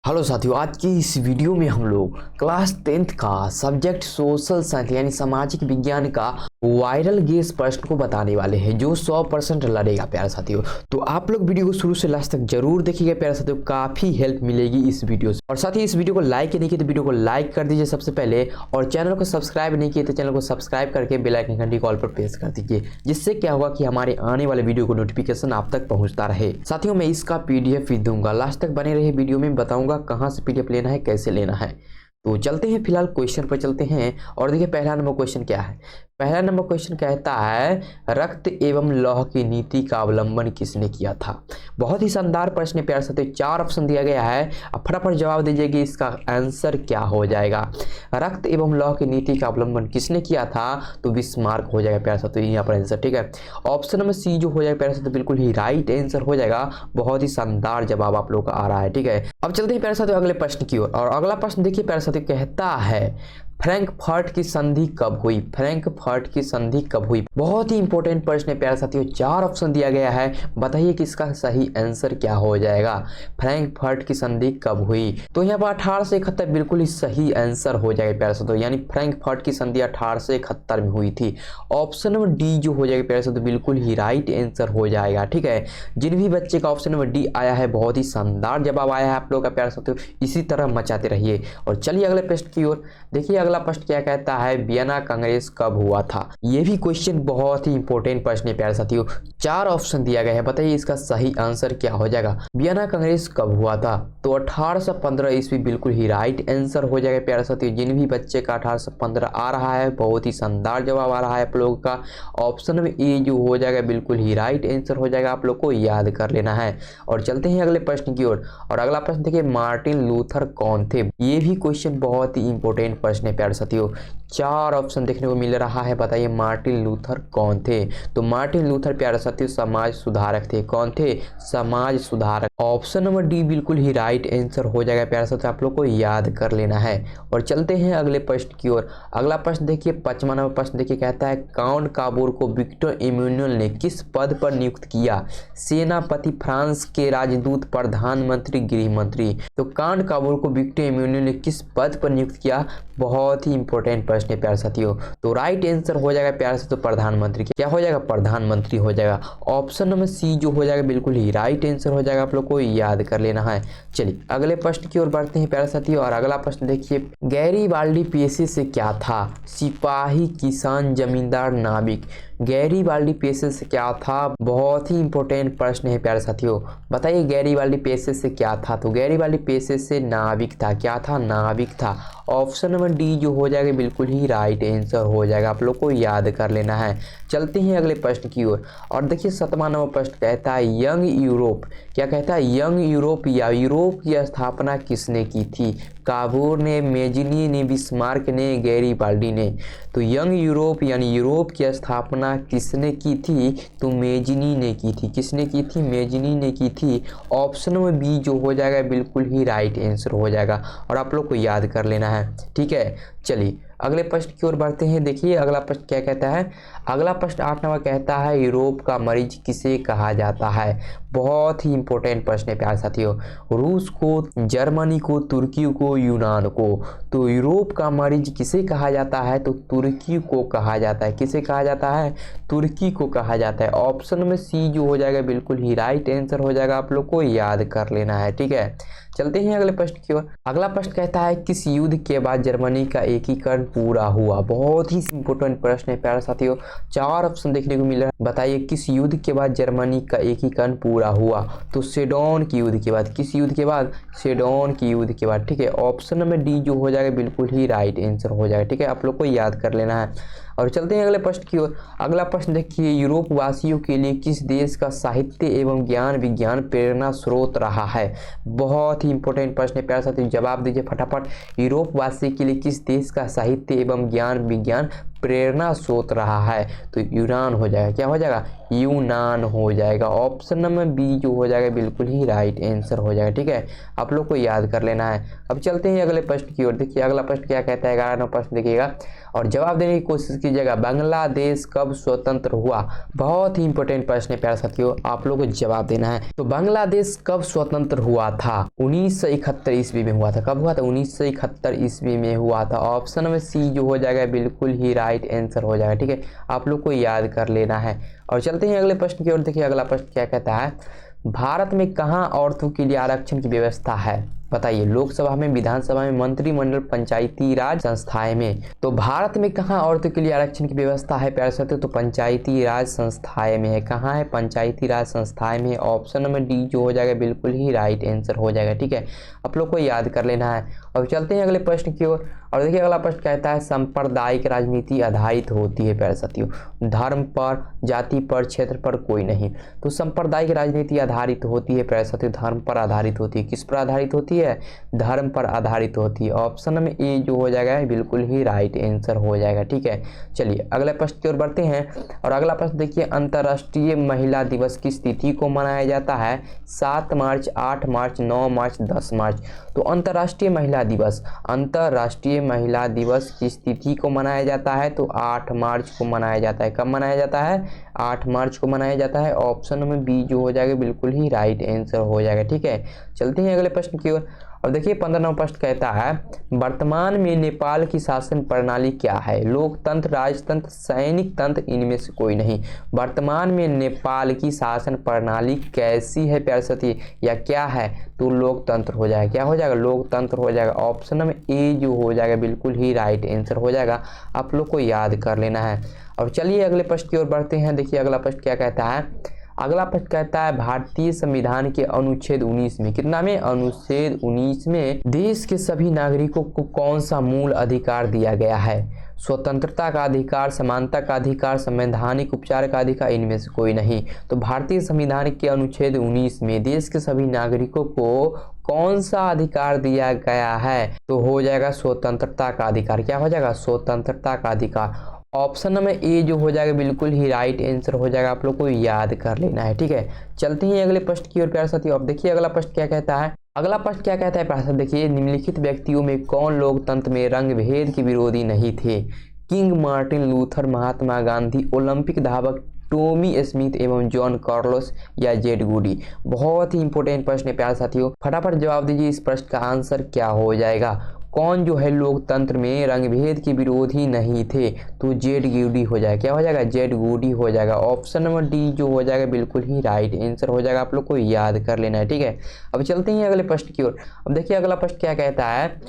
Hello साथियों, आज की इस वीडियो में हम लोग क्लास 10th का सब्जेक्ट सोशल साइंस यानी सामाजिक विज्ञान का वायरल गेस प्रश्न को बताने वाले हैं जो 100% लड़ेगा प्यारे साथियों। तो आप लोग वीडियो को शुरू से लास्ट तक जरूर देखिएगा प्यारे साथियों, काफी हेल्प मिलेगी इस वीडियो से। और साथ ही इस वीडियो को लाइक नहीं किया तो वीडियो को लाइक कर दीजिए सबसे पहले, और चैनल को सब्सक्राइब नहीं किया तो चैनल को सब्सक्राइब करके बेल आइकन घंटी कॉल पर प्रेस कर दीजिए, जिससे क्या होगा कि हमारे आने वाले वीडियो को नोटिफिकेशन आप तक पहुंचता रहे। साथियों मैं इसका पीडीएफ भी दूंगा, लास्ट तक बने रहे वीडियो में बताऊंगा कहां से पीडीएफ लेना है, कैसे लेना है। तो चलते हैं, फिलहाल क्वेश्चन पर चलते हैं। और देखिए पहला नंबर क्वेश्चन क्या है। पहला नंबर क्वेश्चन कहता है रक्त एवं लौह की नीति का अवलंबन किसने किया था। बहुत ही शानदार प्रश्न है प्यारे साथियों, 4 ऑप्शन दिया गया है। अब फटाफट जवाब दीजिए कि इसका आंसर क्या हो जाएगा। रक्त एवं लौह की नीति का अवलंबन किसने किया था, तो बिस्मार्क हो जाएगा प्यारे साथियों यहाँ पर आंसर। ठीक है, ऑप्शन नंबर सी जो हो जाएगा प्यारे साथियों बिल्कुल ही राइट आंसर हो जाएगा। बहुत ही शानदार जवाब आप लोग का आ रहा है। ठीक है, अब चलते हैं प्यारे साथियों अगले प्रश्न की ओर। और अगला प्रश्न देखिए प्यारे साथियों, कहता है फ्रैंकफर्ट की संधि कब हुई। फ्रैंकफर्ट की संधि कब हुई, बहुत ही इंपॉर्टेंट प्रश्न है प्यारे साथियों। 4 ऑप्शन दिया गया है, बताइए कि इसका सही आंसर क्या हो जाएगा। फ्रैंकफर्ट की संधि कब हुई, तो यहाँ पर 1871 बिल्कुल ही सही आंसर हो जाएगा प्यारे साथियों, यानी फ्रैंकफर्ट की संधि 1871 में हुई थी। ऑप्शन नंबर डी जो हो जाएगा प्यारे साथियों बिल्कुल ही राइट आंसर हो जाएगा। ठीक है, जिन भी बच्चे का ऑप्शन नंबर डी आया है बहुत ही शानदार जवाब आया है आप लोग का प्यारे साथियों, इसी तरह मचाते रहिए। और चलिए अगले प्रश्न की ओर। देखिए अगला प्रश्न क्या कहता है, वियना कांग्रेस कब हुआ था। यह भी क्वेश्चन बहुत ही इंपॉर्टेंट प्रश्न है प्यारे साथियों। 4 ऑप्शन दिया गया है, बताइए इसका सही आंसर क्या हो जाएगा। वियना कांग्रेस कब हुआ था, तो 1815 ईस्वी बिल्कुल ही राइट आंसर हो जाएगा प्यारे साथियों। जिन भी बच्चे का 1815 आ रहा है बहुत ही शानदार जवाब आ रहा है आप लोगों का। ऑप्शन में ए जो हो जाएगा बिल्कुल ही राइट आंसर हो जाएगा, आप लोग को याद कर लेना है। और चलते हैं अगले प्रश्न की ओर। और अगला प्रश्न देखिए, मार्टिन लूथर कौन थे। ये भी क्वेश्चन बहुत ही इंपॉर्टेंट प्रश्न है प्यारे साथियों। 4 ऑप्शन देखने को मिल रहा है, बताइए मार्टिन लूथर कौन थे। तो मार्टिन लूथर प्यारे साथियों समाज सुधारक थे। कौन थे, समाज सुधारक। ऑप्शन नंबर डी बिल्कुल ही राइट आंसर हो जाएगा प्यारे साथियों, आप लोग को याद कर लेना है। और चलते हैं अगले प्रश्न की ओर। अगला प्रश्न देखिए 5वां नंबर प्रश्न देखिए, कहता है काउंट काबूर को विक्टर इमैनुअल ने किस पद पर नियुक्त किया। सेनापति, फ्रांस के राजदूत, प्रधानमंत्री, गृह मंत्री। तो काउंट काबूर को विक्टर इमैनुअल ने किस पद पर नियुक्त किया, बहुत ही इंपॉर्टेंट प्रश्न है प्यारे साथियों। तो राइट आंसर हो जाएगा प्यारे साथियों प्रधानमंत्री। क्या हो जाएगा, प्रधानमंत्री हो जाएगा। ऑप्शन नंबर सी जो हो जाएगा बिल्कुल ही राइट आंसर हो जाएगा, आप लोग को याद कर लेना है। चलिए अगले प्रश्न की ओर बढ़ते हैं प्यारे साथियों। और अगला प्रश्न देखिए, गैरीबाल्डी पेशे से क्या था। सिपाही, किसान, जमींदार, नाविक। गैरीबाल्डी पेशे से क्या था, बहुत ही इंपॉर्टेंट प्रश्न है प्यारे साथियों, बताइए गैरीबाल्डी पेशे से क्या था। तो गैरीबाल्डी पेशे से नाविक था। क्या था, नाविक था। ऑप्शन नंबर डी जो हो जाएगा बिल्कुल ही राइट आंसर हो जाएगा, आप लोग को याद कर लेना है। चलते हैं अगले प्रश्न की ओर। और देखिए 7वां नंबर प्रश्न कहता है यंग यूरोप। क्या कहता है, यंग यूरोप या यूरोप की स्थापना किसने की थी। काबूर ने, मेजिनी ने, बिस्मार्क ने, गैरीबाल्डी ने। तो यंग यूरोप यानी यूरोप की स्थापना किसने की थी, तो मेजिनी ने की थी। किसने की थी, मेजिनी ने की थी। ऑप्शन में बी जो हो जाएगा बिल्कुल ही राइट आंसर हो जाएगा, और आप लोग को याद कर लेना है। ठीक है, चलिए अगले प्रश्न की ओर बढ़ते हैं। देखिए अगला प्रश्न क्या कहता है। अगला प्रश्न 8 नंबर कहता है यूरोप का मरीज किसे कहा जाता है। बहुत ही इंपॉर्टेंट प्रश्न है प्यारे साथियों। रूस को, जर्मनी को, तुर्की को, यूनान को। तो यूरोप का मरीज किसे कहा जाता है, तो तुर्की को कहा जाता है। किसे कहा जाता है, तुर्की को कहा जाता है। ऑप्शन में सी जो हो जाएगा बिल्कुल ही राइट आंसर हो जाएगा, आप लोग को याद कर लेना है। ठीक है, चलते हैं अगले प्रश्न की ओर। अगला प्रश्न कहता है किस युद्ध के बाद जर्मनी का एकीकरण पूरा हुआ। बहुत ही इंपॉर्टेंट प्रश्न है प्यारे साथियों, 4 ऑप्शन देखने को मिल रहा है, बताइए किस युद्ध के बाद जर्मनी का एकीकरण पूरा हुआ। तो सेडोन की युद्ध के बाद। किस युद्ध के बाद, सेडोन की युद्ध के बाद। ठीक है, ऑप्शन नंबर डी जो हो जाएगा बिल्कुल ही राइट आंसर हो जाएगा। ठीक है, आप लोग को याद कर लेना है। और चलते हैं अगले प्रश्न की ओर। अगला प्रश्न देखिए, यूरोप वासियों के लिए किस देश का साहित्य एवं ज्ञान विज्ञान प्रेरणा स्रोत रहा है। बहुत ही इंपॉर्टेंट प्रश्न है प्यारे साथियों, जवाब दीजिए फटाफट। यूरोप वासी के लिए किस देश का साहित्य एवं ज्ञान विज्ञान प्रेरणा स्रोत रहा है, तो यूनान हो जाएगा। क्या हो जाएगा, यूनान हो जाएगा। ऑप्शन नंबर बी जो हो जाएगा बिल्कुल ही राइट आंसर हो जाएगा। ठीक है, आप लोग को याद कर लेना है। अब चलते हैं अगले प्रश्न की ओर। देखिए अगला प्रश्न क्या कहता है, 11वां प्रश्न देखिएगा और जवाब देने की कोशिश कीजिएगा, बांग्लादेश कब स्वतंत्र हुआ? बहुत ही इंपॉर्टेंट प्रश्न है प्यारे साथियों, आप लोगों को जवाब देना है। तो बांग्लादेश कब स्वतंत्र हुआ था? 1971 ईस्वी में हुआ था। कब हुआ था? 1971 ईस्वी में हुआ था। ऑप्शन नंबर सी जो हो जाएगा बिल्कुल ही राइट आंसर हो जाएगा। ठीक है, आप लोग को याद कर लेना है। और चलते हैं अगले प्रश्न की ओर। देखिए अगला प्रश्न क्या कहता है, भारत में कहाँ औरतों के लिए आरक्षण की व्यवस्था है? बताइए, लोकसभा में, विधानसभा में, मंत्रिमंडल, पंचायती राज संस्थाएं में। तो भारत में कहाँ औरतों के लिए आरक्षण की व्यवस्था है प्यारे साथियों? तो पंचायती राज संस्थाएं में है। कहाँ है? पंचायती राज संस्थाएं में। ऑप्शन नंबर डी जो हो जाएगा बिल्कुल ही राइट आंसर हो जाएगा। ठीक है, आप लोग को याद कर लेना है। और चलते हैं अगले प्रश्न की ओर। और देखिए अगला प्रश्न कहता है, सांप्रदायिक राजनीति आधारित होती है प्यारे साथियों, धर्म पर, जाति पर, क्षेत्र पर कोई नहीं। तो सांप्रदायिक राजनीति आधारित होती है प्यारे साथियों, धर्म पर आधारित होती है। किस पर आधारित होती है? धर्म पर आधारित होती है। ऑप्शन में ए जो हो जाएगा बिल्कुल ही राइट आंसर हो जाएगा। ठीक है, चलिए अगले प्रश्न की ओर बढ़ते हैं। और अगला प्रश्न देखिए, अंतर्राष्ट्रीय महिला दिवस किस तिथि को मनाया जाता है? 7 मार्च, 8 मार्च, 9 मार्च, 10 मार्च। तो अंतर्राष्ट्रीय महिला दिवस किस तिथि को मनाया जाता है? तो 8 मार्च को मनाया जाता है। कब मनाया जाता है? 8 मार्च को मनाया जाता है। ऑप्शन में बी जो हो जाएगा बिल्कुल ही राइट आंसर हो जाएगा। ठीक है, चलते हैं अगले प्रश्न की ओर। और देखिए 15वां प्रश्न कहता है, वर्तमान में नेपाल की शासन प्रणाली क्या है? लोकतंत्र, राजतंत्र, सैनिक तंत्र, इनमें से कोई नहीं। वर्तमान में नेपाल की शासन प्रणाली कैसी है प्यारे साथी, या क्या है? तो लोकतंत्र हो जाएगा। क्या हो जाएगा? लोकतंत्र हो जाएगा। ऑप्शन में ए जो हो जाएगा बिल्कुल ही राइट आंसर हो जाएगा। आप लोग को याद कर लेना है। और चलिए अगले प्रश्न की ओर बढ़ते हैं। देखिए अगला प्रश्न क्या कहता है, अगला प्रश्न कहता है, भारतीय संविधान के अनुच्छेद 19 में, कितना में? अनुच्छेद 19 में देश के सभी नागरिकों को कौन सा मूल अधिकार दिया गया है? स्वतंत्रता का अधिकार, समानता का अधिकार, संवैधानिक उपचार का अधिकार, इनमें से कोई नहीं। तो भारतीय संविधान के अनुच्छेद 19 में देश के सभी नागरिकों को कौन सा अधिकार दिया गया है? तो हो जाएगा स्वतंत्रता का अधिकार। क्या हो जाएगा? स्वतंत्रता का अधिकार। ऑप्शन नंबर ए जो हो जाएगा बिल्कुल ही राइट आंसर हो जाएगा। आप लोग को याद कर लेना है। ठीक है, चलते हैं अगले प्रश्न की ओर प्यारे साथियों। अब देखिए अगला प्रश्न क्या कहता है, अगला प्रश्न क्या कहता है प्यारे साथियों, देखिए निम्नलिखित व्यक्तियों में कौन लोकतंत्र में रंग भेद के विरोधी नहीं थे? King, Martin Luther, Mahatma Gandhi, Olympic धावक टॉमी स्मिथ एवं जॉन कार्लोस, या जेड गूडी। बहुत ही इंपॉर्टेंट प्रश्न है प्यारे साथियों, फटाफट जवाब दीजिए। इस प्रश्न का आंसर क्या हो जाएगा? कौन जो है लोकतंत्र में रंगभेद के विरोधी नहीं थे? तो जेड गूडी हो जाएगा। क्या हो जाएगा? जेड गूडी हो जाएगा। ऑप्शन नंबर डी जो हो जाएगा बिल्कुल ही राइट आंसर हो जाएगा। आप लोग को याद कर लेना है। ठीक है, अब चलते हैं अगले प्रश्न की ओर। अब देखिए अगला प्रश्न क्या कहता है,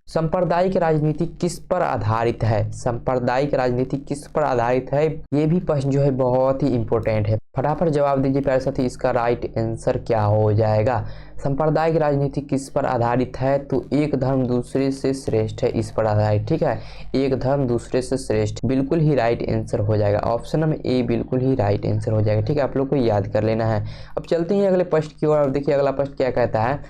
सांप्रदायिक राजनीति किस पर आधारित है? सांप्रदायिक राजनीति किस पर आधारित है? ये भी प्रश्न जो है बहुत ही इंपॉर्टेंट है, फटाफट जवाब दीजिए प्यारे साथी। इसका राइट आंसर क्या हो जाएगा? सांप्रदायिक राजनीति किस पर आधारित है? तो एक धर्म दूसरे से श्रेष्ठ है, इस पर आधारित। ठीक है, एक धर्म दूसरे से श्रेष्ठ, बिल्कुल ही राइट आंसर हो जाएगा। ऑप्शन नंबर ए बिल्कुल ही राइट आंसर हो जाएगा। ठीक है, आप लोग को याद कर लेना है। अब चलते हैं अगले प्रश्न की ओर। अब देखिए अगला प्रश्न क्या कहता है,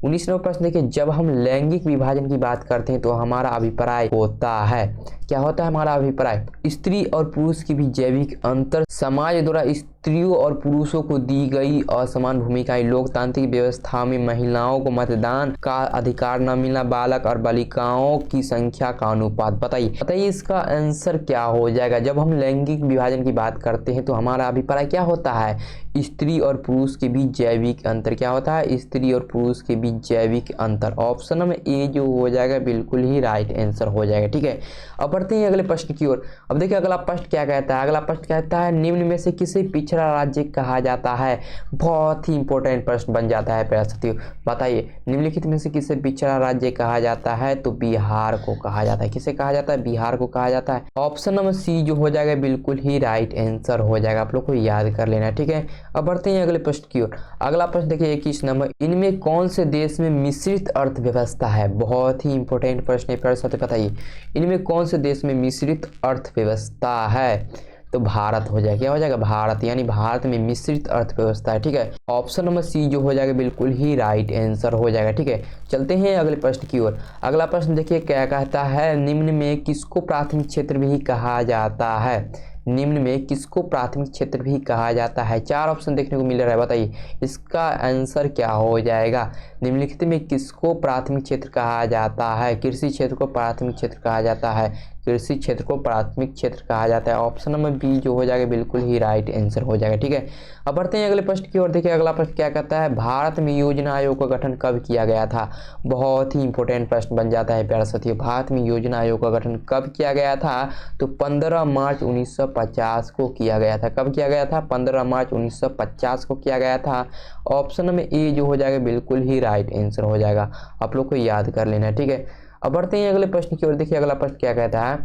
19वां प्रश्न देखिए, जब हम लैंगिक विभाजन की बात करते हैं तो हमारा अभिप्राय होता है, क्या होता है हमारा अभिप्राय? स्त्री और पुरुष की भी जैविक अंतर, समाज द्वारा स्त्रियों और पुरुषों को दी गई असमान भूमिकाएं, लोकतांत्रिक व्यवस्था में महिलाओं को मतदान का अधिकार न मिलना, बालक और बालिकाओं की संख्या का अनुपात। बताइए इसका आंसर क्या हो जाएगा? जब हम लैंगिक विभाजन की बात करते हैं तो हमारा अभिप्राय क्या होता है? स्त्री और पुरुष के बीच जैविक अंतर। क्या होता है? स्त्री और पुरुष के बीच जैविक अंतर। ऑप्शन नंबर ए जो हो जाएगा बिल्कुल ही राइट आंसर हो जाएगा। ठीक है, अब बढ़ते हैं अगले प्रश्न की ओर। अब देखिए अगला प्रश्न क्या कहता है, अगला प्रश्न कहता है, निम्न में से किसे पिछड़ा राज्य कहा जाता है? बहुत ही इंपॉर्टेंट प्रश्न बन जाता है प्यारे साथियों। बताइए निम्नलिखित में से किसे पिछड़ा राज्य कहा जाता है? तो बिहार को कहा जाता है। किसे कहा जाता है? बिहार को कहा जाता है। ऑप्शन नंबर सी जो हो जाएगा बिल्कुल ही राइट आंसर हो जाएगा। आप लोग को याद कर लेना है। ठीक है, अब बढ़ते हैं अगले प्रश्न की ओर। अगला प्रश्न देखिए 21 नंबर, इनमें कौन से देश में मिश्रित अर्थव्यवस्था है? बहुत ही इंपॉर्टेंट प्रश्न है प्यारे साथियों, बताइए इनमें कौन से देश में मिश्रित अर्थव्यवस्था है? तो भारत हो जाएगा। क्या हो जाएगा? भारत, यानी भारत में मिश्रित अर्थव्यवस्था है। ठीक है, ऑप्शन नंबर सी जो हो जाएगा बिल्कुल ही राइट आंसर हो जाएगा। ठीक है, चलते हैं अगले प्रश्न की ओर। अगला प्रश्न देखिए क्या कहता है, निम्न में किसको प्राथमिक क्षेत्र भी कहा जाता है? निम्न में किसको प्राथमिक क्षेत्र भी कहा जाता है? 4 ऑप्शन देखने को मिल रहा है, बताइए इसका आंसर क्या हो जाएगा? निम्नलिखित में किसको प्राथमिक क्षेत्र कहा जाता है? कृषि क्षेत्र को प्राथमिक क्षेत्र कहा जाता है, कृषि क्षेत्र को प्राथमिक क्षेत्र कहा जाता है। ऑप्शन नंबर बी जो हो जाएगा बिल्कुल ही राइट आंसर हो जाएगा। ठीक है, अब बढ़ते हैं अगले प्रश्न की ओर। देखिए अगला प्रश्न क्या कहता है, भारत में योजना आयोग का गठन कब किया गया था। बहुत ही इंपॉर्टेंट प्रश्न बन जाता है प्यारे साथियों। भारत में योजना आयोग का गठन कब किया गया था, तो 15 मार्च 1950 को किया गया था। कब किया गया था, 15 मार्च 1950 को किया गया था। ऑप्शन नंबर ए जो हो जाएगा बिल्कुल ही राइट आंसर हो जाएगा, आप लोग को याद कर लेना है। ठीक है, अब बढ़ते हैं अगले प्रश्न की ओर। देखिए अगला प्रश्न क्या कहता है,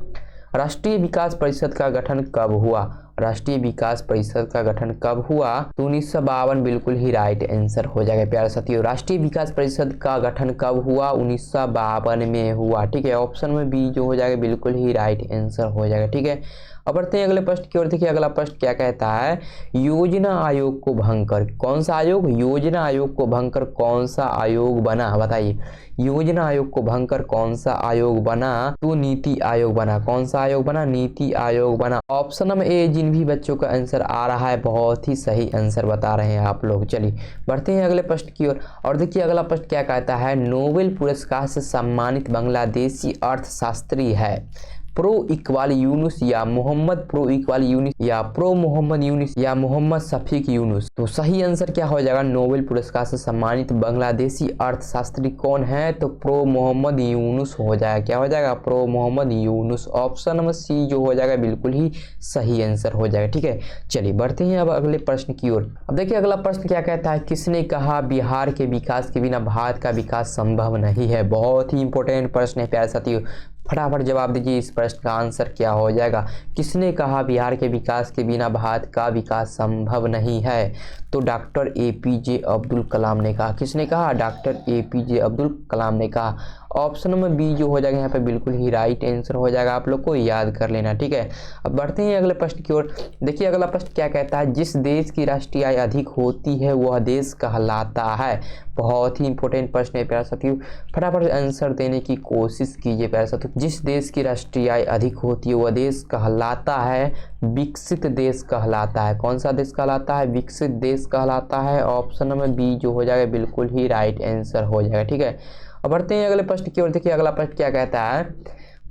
राष्ट्रीय विकास परिषद का गठन कब हुआ। राष्ट्रीय विकास परिषद का गठन कब हुआ, तो 1952 बिल्कुल ही राइट आंसर हो जाएगा प्यारे साथियों। राष्ट्रीय विकास परिषद का गठन कब हुआ, 1952 में हुआ। ठीक है, ऑप्शन में बी जो हो जाएगा बिल्कुल ही राइट आंसर हो जाएगा। ठीक है, अब बढ़ते हैं अगले प्रश्न की ओर। देखिए अगला प्रश्न क्या कहता है, योजना आयोग को भंग कर कौन सा आयोग, योजना आयोग को भंग कर कौन सा आयोग बना, बताइए। योजना आयोग को भंग कर कौन सा आयोग बना, तो नीति आयोग बना। कौन सा आयोग बना, नीति आयोग बना। ऑप्शन नंबर ए जिन भी बच्चों का आंसर आ रहा है बहुत ही सही आंसर बता रहे हैं आप लोग। चलिए बढ़ते हैं अगले प्रश्न की ओर। और देखिए अगला प्रश्न क्या कहता है, नोबेल पुरस्कार से सम्मानित बांग्लादेशी अर्थशास्त्री है प्रो इकबाल यूनुस या मोहम्मद प्रो इकबाल यूनुस या प्रो मोहम्मद यूनुस या मोहम्मद शफीक यूनुस। तो सही आंसर क्या हो जाएगा, नोबेल पुरस्कार से सम्मानित बांग्लादेशी अर्थशास्त्री कौन है, तो प्रो मोहम्मद यूनुस हो जाएगा। क्या हो जाएगा, pro Mohammad Yunus. Option number C जो हो जाएगा बिल्कुल ही सही आंसर हो जाएगा। ठीक है, चलिए बढ़ते हैं अब अगले प्रश्न की ओर। अब देखिए अगला प्रश्न क्या कहता है, किसने कहा बिहार के विकास के बिना भारत का विकास संभव नहीं है। बहुत ही इंपॉर्टेंट प्रश्न है प्यारे साथियों, फटाफट जवाब दीजिए इस प्रश्न का आंसर क्या हो जाएगा। किसने कहा बिहार के विकास के बिना भारत का विकास संभव नहीं है, तो डॉक्टर APJ अब्दुल कलाम ने कहा। किसने कहा, डॉक्टर APJ अब्दुल कलाम ने कहा। ऑप्शन नंबर बी जो हो जाएगा यहाँ पे बिल्कुल ही राइट आंसर हो जाएगा, आप लोग को याद कर लेना। ठीक है, अब बढ़ते हैं अगले प्रश्न की ओर। देखिए अगला प्रश्न क्या कहता है, जिस देश की राष्ट्रीय आय अधिक होती है वह देश कहलाता है। बहुत ही इंपॉर्टेंट प्रश्न है प्यारे साथियों, फटाफट आंसर देने की कोशिश कीजिए प्यारे साथियों। जिस देश की राष्ट्रीय आय अधिक होती है वह देश कहलाता है विकसित देश कहलाता है। कौन सा देश कहलाता है, विकसित देश कहलाता है। ऑप्शन नंबर बी जो हो जाएगा बिल्कुल ही राइट आंसर हो जाएगा। ठीक है, अब बढ़ते हैं अगले प्रश्न की ओर। देखिए अगला प्रश्न क्या कहता है,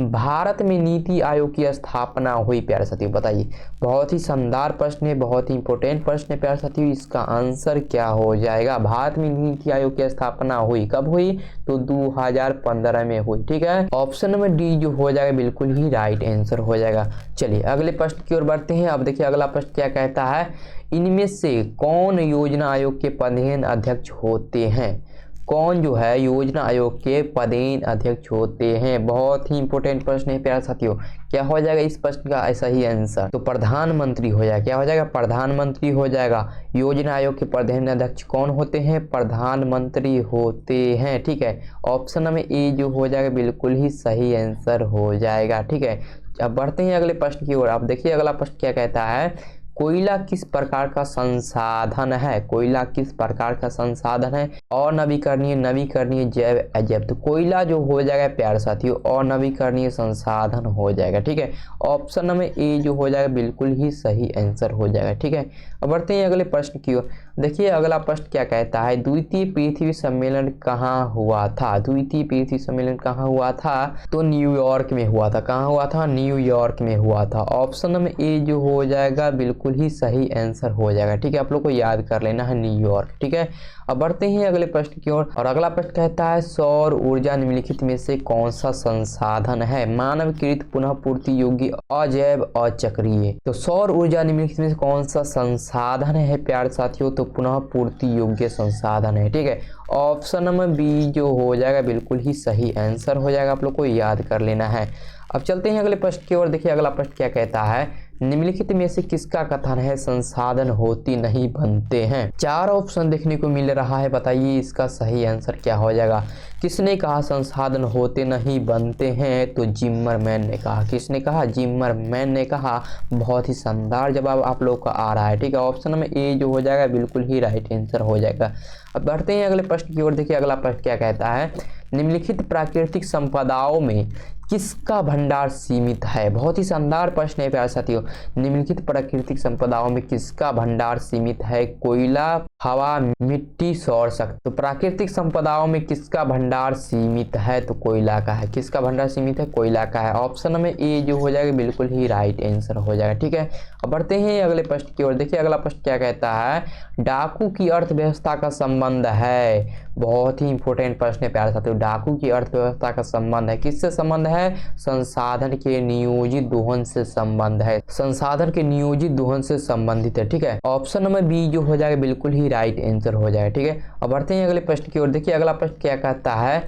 भारत में नीति आयोग की स्थापना हुई। प्यारे साथियों बताइए, बहुत ही शानदार प्रश्न है, बहुत ही इंपॉर्टेंट प्रश्न है प्यारे साथियों। इसका आंसर क्या हो जाएगा, भारत में नीति आयोग की स्थापना हुई कब हुई, तो 2015 में हुई। ठीक है, ऑप्शन नंबर डी जो हो जाएगा बिल्कुल ही राइट आंसर हो जाएगा। चलिए अगले प्रश्न की ओर बढ़ते हैं। अब देखिए अगला प्रश्न क्या कहता है, इनमें से कौन योजना आयोग के पदेन अध्यक्ष होते हैं। कौन जो है योजना आयोग के पदेन अध्यक्ष होते हैं। बहुत ही इंपॉर्टेंट प्रश्न है प्यारे साथियों, क्या हो जाएगा इस प्रश्न का ऐसा ही आंसर, तो प्रधानमंत्री हो जाएगा। क्या हो जाएगा, प्रधानमंत्री हो जाएगा। योजना आयोग के पदेन अध्यक्ष कौन होते हैं, प्रधानमंत्री होते हैं। ठीक है, ऑप्शन नंबर ए जो हो जाएगा बिल्कुल ही सही आंसर हो जाएगा। ठीक है, अब बढ़ते हैं अगले प्रश्न की ओर। आप देखिए अगला प्रश्न क्या कहता है, कोयला किस प्रकार का संसाधन है। कोयला किस प्रकार का संसाधन है, और नवीकरणीय, नवीकरणीय, जैव, अजैव। तो कोयला जो हो जाएगा प्यारे साथियों और नवीकरणीय संसाधन हो जाएगा। ठीक है, ऑप्शन नंबर ए जो हो जाएगा बिल्कुल ही सही आंसर हो जाएगा। ठीक है, अब बढ़ते हैं अगले प्रश्न की ओर। देखिए अगला प्रश्न क्या कहता है, द्वितीय पृथ्वी सम्मेलन कहाँ हुआ था। द्वितीय पृथ्वी सम्मेलन कहाँ हुआ था, तो न्यूयॉर्क में हुआ था। कहाँ हुआ था, न्यूयॉर्क में हुआ था। ऑप्शन नंबर ए जो हो जाएगा बिल्कुल ही सही आंसर हो जाएगा। ठीक है, आप लोग को याद कर लेना है न्यूयॉर्क। ठीक है, अब बढ़ते हैं अगले प्रश्न की ओर। और अगला प्रश्न कहता है, सौर ऊर्जा निम्नलिखित में से कौन सा संसाधन है, मानवकृत, पुनः पूर्ति योग्य, अजैव, अचक्रीय। तो सौर ऊर्जा निम्नलिखित में से कौन सा संसाधन है प्यारे साथियों, तो पुनः पूर्ति योग्य संसाधन है। ठीक है, ऑप्शन नंबर बी जो हो जाएगा बिल्कुल ही सही आंसर हो जाएगा, आप लोग को याद कर लेना है। अब चलते हैं अगले प्रश्न की ओर। देखिए अगला प्रश्न क्या कहता है, निम्नलिखित में से किसका कथन है संसाधन होती नहीं बनते हैं। चार ऑप्शन देखने को मिल रहा है, बताइए इसका सही आंसर क्या हो जाएगा। किसने कहा संसाधन होते नहीं बनते हैं, तो जिम्मरमैन ने कहा। किसने कहा, जिम्मरमैन ने कहा। बहुत ही शानदार जवाब आप लोग का आ रहा है। ठीक है, ऑप्शन नंबर ए जो हो जाएगा बिल्कुल ही राइट आंसर हो जाएगा। अब बढ़ते हैं अगले प्रश्न की ओर। देखिए अगला प्रश्न क्या कहता है, निम्नलिखित प्राकृतिक संपदाओं में किसका भंडार सीमित है? बहुत ही शानदार प्रश्न है प्यारे साथियों। निम्नलिखित प्राकृतिक संपदाओं में किसका भंडार सीमित है? कोयला, हवा, मिट्टी, सौर शक्ति। तो प्राकृतिक संपदाओं में किसका भंडार सीमित है? तो कोयला का है। किसका भंडार सीमित है? कोयला का है। ऑप्शन में ए जो हो जाएगा बिल्कुल ही राइट आंसर हो जाएगा। ठीक है, अब बढ़ते हैं अगले प्रश्न की ओर। देखिए अगला प्रश्न क्या कहता है, डाकू की अर्थव्यवस्था का संबंध है। बहुत ही इंपॉर्टेंट प्रश्न है प्यारे साथियों। डाकू की अर्थव्यवस्था का संबंध है, किससे संबंध है? संसाधन के नियोजित दोहन से संबंध है। संसाधन के नियोजित दोहन से संबंधित है। ठीक है, ऑप्शन नंबर बी जो हो जाएगा बिल्कुल ही राइट आंसर हो जाएगा। ठीक है, अब बढ़ते हैं अगले प्रश्न की ओर। देखिए अगला प्रश्न क्या कहता है,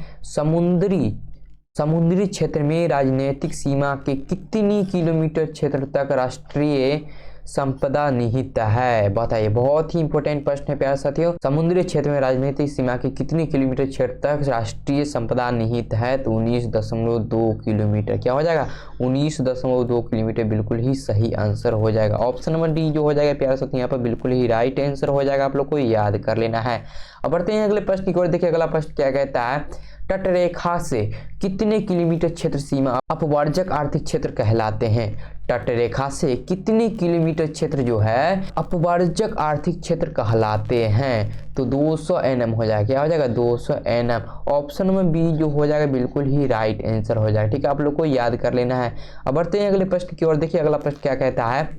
समुद्री क्षेत्र में राजनीतिक सीमा के कितनी किलोमीटर क्षेत्र तक राष्ट्रीय संपदा निहित है? बताइए, बहुत ही इंपॉर्टेंट प्रश्न है प्यारे साथियों। समुद्री क्षेत्र में राजनीतिक सीमा के कितनी किलोमीटर क्षेत्र तक राष्ट्रीय संपदा निहित है? तो 19.2 किलोमीटर। क्या हो जाएगा? 19.2 किलोमीटर बिल्कुल ही सही आंसर हो जाएगा। ऑप्शन नंबर डी जो हो जाएगा प्यारे साथियों यहाँ पर बिल्कुल ही राइट आंसर हो जाएगा। आप लोग को याद कर लेना है। अब बढ़ते हैं अगले प्रश्न की ओर। देखिए अगला प्रश्न क्या कहता है, तटरेखा से कितने किलोमीटर क्षेत्र सीमा अपवर्जक आर्थिक क्षेत्र कहलाते हैं? तटरेखा से कितने किलोमीटर क्षेत्र जो है अपवर्जक आर्थिक क्षेत्र कहलाते हैं? तो 200 NM हो जाएगा। क्या हो जाएगा? 200 NM। ऑप्शन में बी जो हो जाएगा बिल्कुल ही राइट आंसर हो जाएगा। ठीक है, आप लोग को याद कर लेना है। अब बढ़ते हैं अगले प्रश्न की ओर। देखिए अगला प्रश्न क्या कहता है,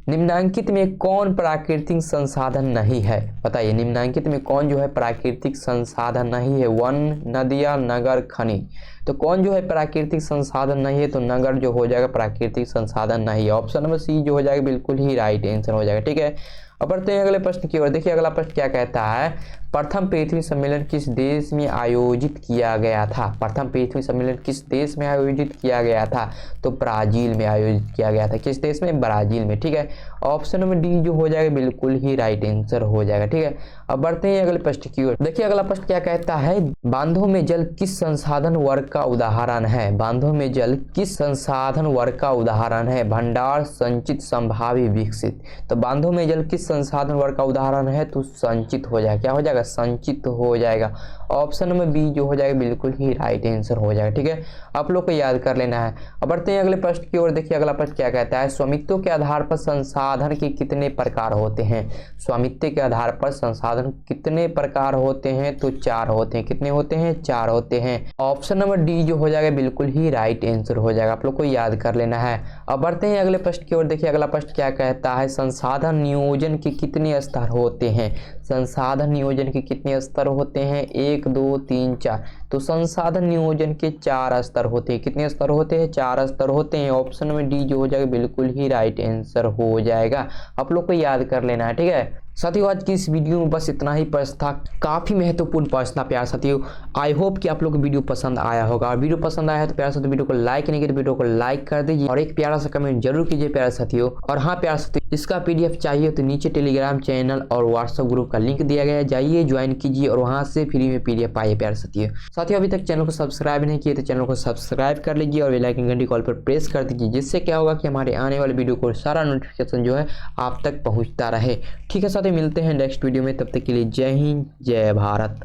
निम्नांकित में कौन प्राकृतिक संसाधन नहीं है? बताइए, निम्नांकित में कौन जो है प्राकृतिक संसाधन नहीं है? वन, नदियाँ, नगर, खनिज। तो कौन जो है प्राकृतिक संसाधन नहीं है? तो नगर जो हो जाएगा प्राकृतिक संसाधन नहीं है। ऑप्शन नंबर सी जो हो जाएगा बिल्कुल ही राइट आंसर हो जाएगा। ठीक है, अब बढ़ते हैं अगले प्रश्न की ओर। देखिए अगला प्रश्न क्या कहता है, प्रथम पृथ्वी सम्मेलन किस देश में आयोजित किया गया था? प्रथम पृथ्वी सम्मेलन किस देश में आयोजित किया गया था? तो ब्राजील में आयोजित किया गया था। किस देश में? ब्राजील में। ठीक है, ऑप्शन नंबर डी जो हो जाएगा बिल्कुल ही राइट आंसर हो जाएगा। ठीक है, अब बढ़ते हैं अगले प्रश्न की ओर। देखिए अगला प्रश्न क्या कहता है, बांधों में जल किस संसाधन वर्ग का उदाहरण है? बांधों में जल किस संसाधन वर्ग का उदाहरण है? भंडार, संचित, संभाव्य, विकसित। तो बांधों में जल किस संसाधन वर्ग का उदाहरण है? तो संचित हो जाएगा। क्या हो जाएगा? संचित हो जाएगा। ऑप्शन नंबर बी जो हो जाएगा बिल्कुल ही राइट आंसर हो जाएगा। ठीक है, आप लोग को याद कर लेना है। अब बढ़ते हैं अगले प्रश्न की ओर। देखिए अगला प्रश्न क्या कहता है, स्वामित्व के आधार पर संसाधन के कितने प्रकार होते हैं? स्वामित्व के आधार पर संसाधन कितने प्रकार होते हैं? तो 4 होते हैं। कितने होते हैं? 4 होते हैं। ऑप्शन नंबर डी जो हो जाएगा बिल्कुल ही राइट आंसर हो जाएगा। आप लोग को याद कर लेना है। अब बढ़ते हैं अगले प्रश्न की ओर। देखिए अगला प्रश्न क्या कहता है, संसाधन नियोजन के कितने स्तर होते हैं? संसाधन नियोजन के कितने स्तर होते हैं? 1, 2, 3, 4। तो संसाधन नियोजन के 4 स्तर होते हैं। कितने स्तर होते हैं? 4 स्तर होते हैं। ऑप्शन में डी जो हो जाएगा बिल्कुल ही राइट आंसर हो जाएगा। आप लोग को याद कर लेना है। ठीक है साथियों, आज की इस वीडियो में बस इतना ही प्रश्न था। काफ़ी महत्वपूर्ण प्रश्न था प्यारे साथियों। आई होप कि आप लोग को वीडियो पसंद आया होगा। और वीडियो पसंद आया है तो प्यारे साथियों वीडियो को लाइक नहीं किया तो वीडियो को लाइक कर दीजिए और एक प्यारा सा कमेंट जरूर कीजिए प्यारे साथियों। और हाँ प्यारे साथियों, इसका PDF चाहिए तो नीचे टेलीग्राम चैनल और व्हाट्सएप ग्रुप का लिंक दिया गया है, जाइए ज्वाइन कीजिए और वहाँ से फ्री में PDF पाइए प्यारे साथियों। साथियों, अभी तक चैनल को सब्सक्राइब नहीं किए तो चैनल को सब्सक्राइब कर लीजिए और बेल आइकन घंटी कॉल पर प्रेस कर दीजिए, जिससे क्या होगा कि हमारे आने वाले वीडियो को सारा नोटिफिकेशन जो है आप तक पहुँचता रहे। ठीक है साथियों, मिलते हैं नेक्स्ट वीडियो में। तब तक के लिए जय हिंद, जय भारत।